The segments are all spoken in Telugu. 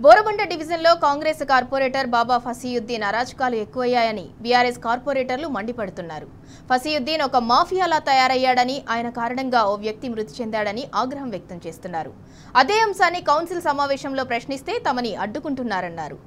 బోరబండ డివిజన్లో కాంగ్రెస్ కార్పొరేటర్ బాబా ఫసీయుద్దీన్ అరాచకాలు ఎక్కువయ్యాయని బీఆర్ఎస్ కార్పొరేటర్లు మండిపడుతున్నారు. ఫసీయుద్దీన్ ఒక మాఫియాలా తయారయ్యాడని, ఆయన కారణంగా ఓ వ్యక్తి మృతి చెందాడని ఆగ్రహం వ్యక్తం చేస్తున్నారు. అదే అంశాన్ని కౌన్సిల్ సమావేశంలో ప్రశ్నిస్తే తమని అడ్డుకుంటున్నారన్నారు.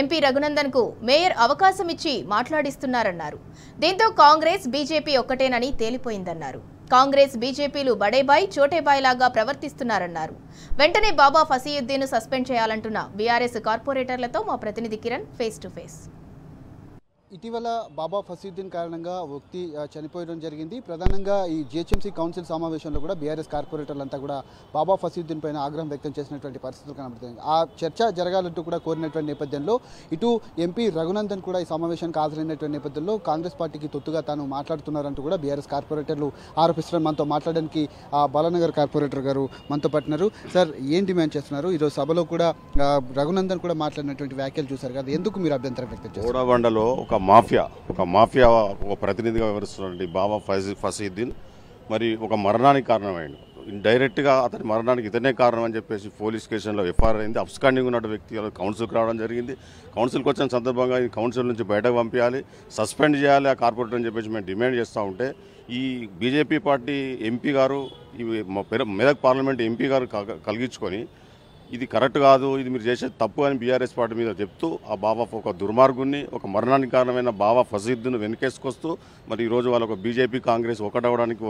ఎంపీ రఘునందన్కు మేయర్ అవకాశం ఇచ్చి మాట్లాడిస్తున్నారన్నారు. దీంతో కాంగ్రెస్ బీజేపీ ఒక్కటేనని తేలిపోయిందన్నారు. కాంగ్రెస్ బీజేపీలు బడేబాయ్ చోటేబాయ్ లాగా ప్రవర్తిస్తున్నారన్నారు. వెంటనే బాబా ఫసీయుద్దీన్ సస్పెండ్ చేయాలంటున్న బీఆర్ఎస్ కార్పొరేటర్లతో మా ప్రతినిధి కిరణ్ ఫేస్ టు ఫేస్. ఇటీవల బాబా ఫసీయుద్దీన్ కారణంగా వ్యక్తి చనిపోయడం జరిగింది. ప్రధానంగా ఈ జిహెచ్ఎంసీ కౌన్సిల్ సమావేశంలో కూడా బీఆర్ఎస్ కార్పొరేటర్లంతా కూడా బాబా ఫసీయుద్దీన్ పైన ఆగ్రహం వ్యక్తం చేసినటువంటి పరిస్థితులు కనబడుతుంది. ఆ చర్చ జరగాలంటూ కూడా కోరినటువంటి నేపథ్యంలో ఇటు ఎంపీ రఘునందన్ కూడా ఈ సమావేశానికి హాజరైనటువంటి నేపథ్యంలో కాంగ్రెస్ పార్టీకి తొత్తుగా తాను మాట్లాడుతున్నారంటూ కూడా బీఆర్ఎస్ కార్పొరేటర్లు ఆరోపిస్తున్నారు. మనతో మాట్లాడడానికి బాలానగర్ కార్పొరేటర్ గారు మనతో పట్టినారు. సార్, ఏం డిమాండ్ చేస్తున్నారు? ఈరోజు సభలో కూడా రఘునందన్ కూడా మాట్లాడినటువంటి వ్యాఖ్యలు చూశారు కదా, ఎందుకు మీరు అభ్యంతరం వ్యక్తం చేస్తారు? బోరబండలో ఒక మాఫియా ఒక ప్రతినిధిగా వివరిస్తున్నటువంటి బాబా ఫసీయుద్దీన్ మరి ఒక మరణానికి కారణమైంది. డైరెక్ట్గా అతని మరణానికి ఇతనే కారణం అని చెప్పేసి పోలీస్ స్టేషన్లో ఎఫ్ఐఆర్ అయింది. అబ్స్కాండింగ్ ఉన్న వ్యక్తి కౌన్సిల్కి రావడం జరిగింది. కౌన్సిల్కి వచ్చిన సందర్భంగా ఈ కౌన్సిల్ నుంచి బయటకు పంపించాలి, సస్పెండ్ చేయాలి ఆ కార్పొరేటర్ అని చెప్పేసి మేము డిమాండ్ చేస్తూ ఉంటే ఈ బీజేపీ పార్టీ ఎంపీ గారు మెదక్ పార్లమెంట్ ఎంపీ గారు కలిగించుకొని ఇది కరెక్ట్ కాదు, ఇది మీరు చేసేది తప్పు అని బీఆర్ఎస్ పార్టీ మీద చెప్తూ ఆ బాబా ఒక దుర్మార్గుని, ఒక మరణానికి కారణమైన బాబా ఫసీయుద్దీన్ వెనకేసుకొస్తూ మరి ఈరోజు వాళ్ళు ఒక బీజేపీ కాంగ్రెస్ ఒకటవడానికి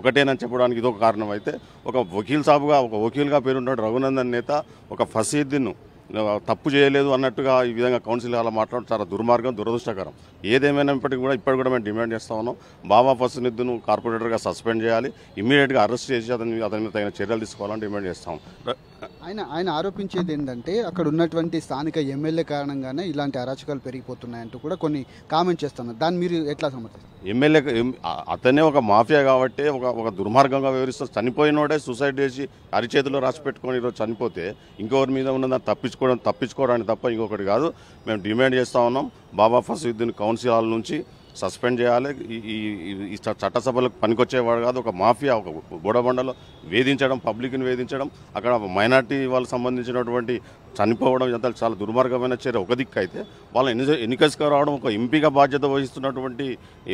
ఒకటేనని చెప్పడానికి ఇదొక కారణం. అయితే ఒక వకీల్గా పేరున్నాడు రఘునందన్ నేత ఒక ఫసీయుద్దీన్ తప్పు చేయలేదు అన్నట్టుగా ఈ విధంగా కౌన్సిల్ అలా మాట్లాడడం చాలా దుర్మార్గం, దురదృష్టకరం. ఏదేమైనప్పటికీ కూడా ఇప్పటికి కూడా మేము డిమాండ్ చేస్తా ఉన్నాం, బాబా ఫసీయుద్దీన్ కార్పొరేటర్గా సస్పెండ్ చేయాలి, ఇమ్మీడియట్గా అరెస్ట్ చేసి అతని మీద తగిన చర్యలు తీసుకోవాలని డిమాండ్ చేస్తాం. ఆయన ఆరోపించేది ఏంటంటే అక్కడ ఉన్నటువంటి స్థానిక ఎమ్మెల్యే కారణంగానే ఇలాంటి అరాచకాలు పెరిగిపోతున్నాయంటూ కూడా కొన్ని కామెంట్ చేస్తున్నారు. దాన్ని మీరు ఎట్లా సమర్థిస్తారు? ఎమ్మెల్యే అతనే ఒక మాఫియా కాబట్టి ఒక దుర్మార్గంగా వివరిస్తూ చనిపోయినోడే సూసైడ్ చేసి అరిచేతిలో రాసి పెట్టుకొని ఈరోజు చనిపోతే ఇంకొకరి మీద ఉన్నదాన్ని తప్పించుకోవడానికి తప్ప ఇంకొకటి కాదు. మేము డిమాండ్ చేస్తూ ఉన్నాం, బాబా ఫసీయుద్దీన్ కౌన్సిల్ హాల్ నుంచి సస్పెండ్ చేయాలి. ఈ చట్టసభలకు పనికొచ్చేవాడు కాదు, ఒక మాఫియా, ఒక బోడబండలో వేధించడం, పబ్లిక్ని వేధించడం, అక్కడ మైనార్టీ వాళ్ళకి సంబంధించినటువంటి చనిపోవడం ఇదంతా చాలా దుర్మార్గమైన చర్య. ఒక దిక్కు అయితే వాళ్ళని ఎన్నికసుకు రావడం, ఒక ఎంపీగా బాధ్యత వహిస్తున్నటువంటి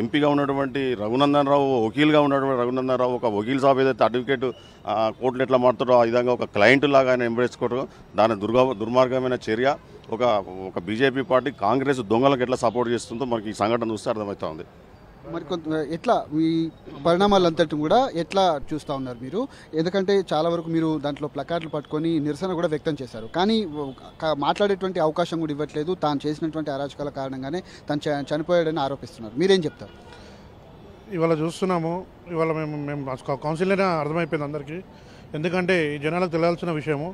ఎంపీగా ఉన్నటువంటి రఘునందన్ రావు, వకీల్గా ఉన్నటువంటి రఘునందన్ రావు, ఒక వకీల్ సాబ్ ఏదైతే అడ్వకేట్ కోర్టులు ఎట్లా మారుతారో ఆ విధంగా ఒక క్లయింట్ లాగా ఆయన ఎంబరేసుకోవడం దాని దుర్మార్గమైన చర్య. ఒక బీజేపీ పార్టీ కాంగ్రెస్ దొంగలకు ఎట్లా సపోర్ట్ చేస్తుందో మనకి ఈ సంఘటన చూస్తే అర్థమవుతా ఉంది. మరి ఎట్లా ఈ పరిణామాలంతటి కూడా ఎట్లా చూస్తూ ఉన్నారు మీరు? ఎందుకంటే చాలా వరకు మీరు దాంట్లో ప్లకార్డులు పట్టుకొని నిరసన కూడా వ్యక్తం చేశారు, కానీ మాట్లాడేటువంటి అవకాశం కూడా ఇవ్వట్లేదు. తాను చేసినటువంటి అరాచకాల కారణంగానే తను చనిపోయాడని ఆరోపిస్తున్నారు. మీరేం చెప్తారు? ఇవాళ చూస్తున్నాము, ఇవాళ మేము కౌన్సిల్లోనే అర్థమైపోయింది అందరికీ. ఎందుకంటే ఈ జనాలకు తెలియాల్సిన విషయము,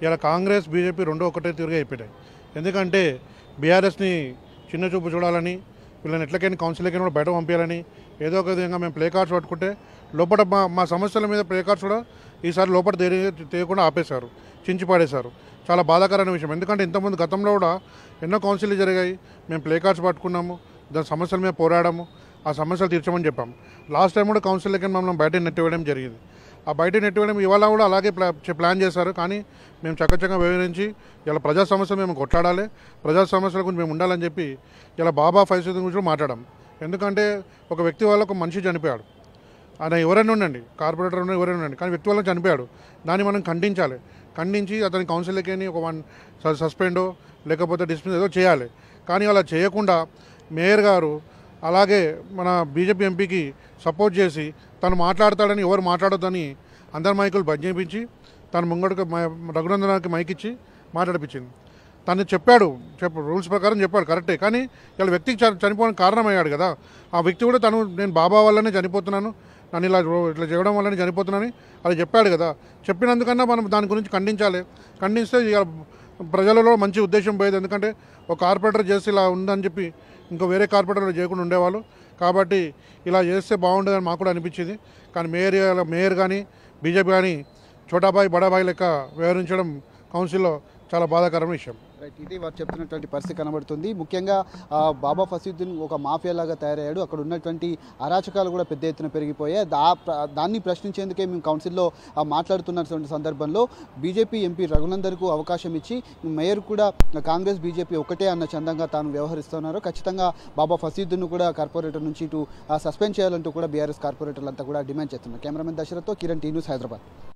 ఇలా కాంగ్రెస్ బీజేపీ రెండో ఒకటే తీరుగా అయిపోయాయి. ఎందుకంటే బీఆర్ఎస్ని చిన్న చూపు చూడాలని, వీళ్ళని ఎట్లకైనా కౌన్సిల్కి కూడా బయట పంపించాలని ఏదో ఒక విధంగా మేము ప్లే కార్డ్స్ పట్టుకుంటే లోపల మా సమస్యల మీద ప్లే కార్డ్స్ కూడా ఈసారి లోపల తీయకుండా ఆపేశారు, చించి పాడేశారు. చాలా బాధాకరమైన విషయం. ఎందుకంటే ఇంతకుముందు గతంలో కూడా ఎన్నో కౌన్సిల్లు జరిగాయి, మేము ప్లే కార్డ్స్ పట్టుకున్నాము, దాని సమస్యల మీద పోరాడాము, ఆ సమస్యలు తీర్చమని చెప్పాము. లాస్ట్ టైం కూడా కౌన్సిల్కి మమ్మల్ని బయట నెట్టివేయడం జరిగింది. ఆ బయట నెట్టివేయడం ఇవాళ కూడా అలాగే ప్లాన్ చేశారు. కానీ మేము చక్కచక్కగా వివరించి ఇలా ప్రజా సమస్యలు మేము కొట్లాడాలి, ప్రజా సమస్యల గురించి మేము ఉండాలని చెప్పి ఇలా బాబా ఫసీయుద్దీన్ గురించి మాట్లాడాం. ఎందుకంటే ఒక వ్యక్తి వల్ల ఒక మనిషి చనిపోయాడు, ఆయన ఎవరైనా ఉండండి, కార్పొరేటర్ ఎవరైనా ఉండండి, కానీ వ్యక్తి వల్ల చనిపోయాడు. దాన్ని మనం ఖండించి అతని కౌన్సిల్కి ఒక 1 సస్పెండో లేకపోతే డిస్మిస్ ఏదో చేయాలి. కానీ అలా చేయకుండా మేయర్ గారు అలాగే మన బీజేపీ ఎంపీకి సపోర్ట్ చేసి తను మాట్లాడతాడని ఎవరు మాట్లాడొద్దని అందరి మైకులు బంద్ చేయించి తను ముంగడికి రఘునందనానికి మైక్ ఇచ్చి మాట్లాడిపించింది. తను రూల్స్ ప్రకారం చెప్పాడు కరెక్టే, కానీ ఇలా వ్యక్తికి చనిపోవడానికి కారణమయ్యాడు కదా. ఆ వ్యక్తి కూడా నేను బాబా వల్లనే చనిపోతున్నాను, నన్ను ఇట్లా చేయడం వల్లనే చనిపోతున్నానని అది చెప్పాడు కదా. చెప్పినందుకన్నా మనం దాని గురించి ఖండిస్తే ఇక ప్రజలలో మంచి ఉద్దేశం పోయేది. ఎందుకంటే ఒక కార్పొరేటర్ చేసి ఇలా ఉందని చెప్పి ఇంకో వేరే కార్పొరేటర్ చేయకుండా ఉండేవాళ్ళు. కాబట్టి ఇలా చేస్తే బాగుండేదని మాకు కూడా అనిపించింది. కానీ మేయర్ కానీ బీజేపీ కానీ చోటాబాయ్ బడాబాయ్ లెక్క వ్యవహరించడం కౌన్సిల్లో చాలా బాధాకరమైన విషయం. రైట్, ఇది వారు చెప్తున్నటువంటి పరిస్థితి కనబడుతుంది. ముఖ్యంగా బాబా ఫసీయుద్దీన్ ఒక మాఫియాలాగా తయారయ్యాడు. అక్కడ ఉన్నటువంటి అరాచకాలు కూడా పెద్ద ఎత్తున పెరిగిపోయాయి. దాన్ని ప్రశ్నించేందుకే మేము కౌన్సిల్లో మాట్లాడుతున్నటువంటి సందర్భంలో బీజేపీ ఎంపీ రఘునందన్కు అవకాశం ఇచ్చి మేయర్ కూడా కాంగ్రెస్ బీజేపీ ఒకటే అన్న చందంగా తాను వ్యవహరిస్తున్నారు. ఖచ్చితంగా బాబా ఫసీయుద్దీన్ కూడా కార్పొరేటర్ నుంచి ఇటు సస్పెండ్ చేయాలంటూ కూడా బీఆర్ఎస్ కార్పొరేటర్లంతా కూడా డిమాండ్ చేస్తున్నారు. కెమెరామెన్ దశరథ్తో కిరణ్, టీ న్యూస్, హైదరాబాద్.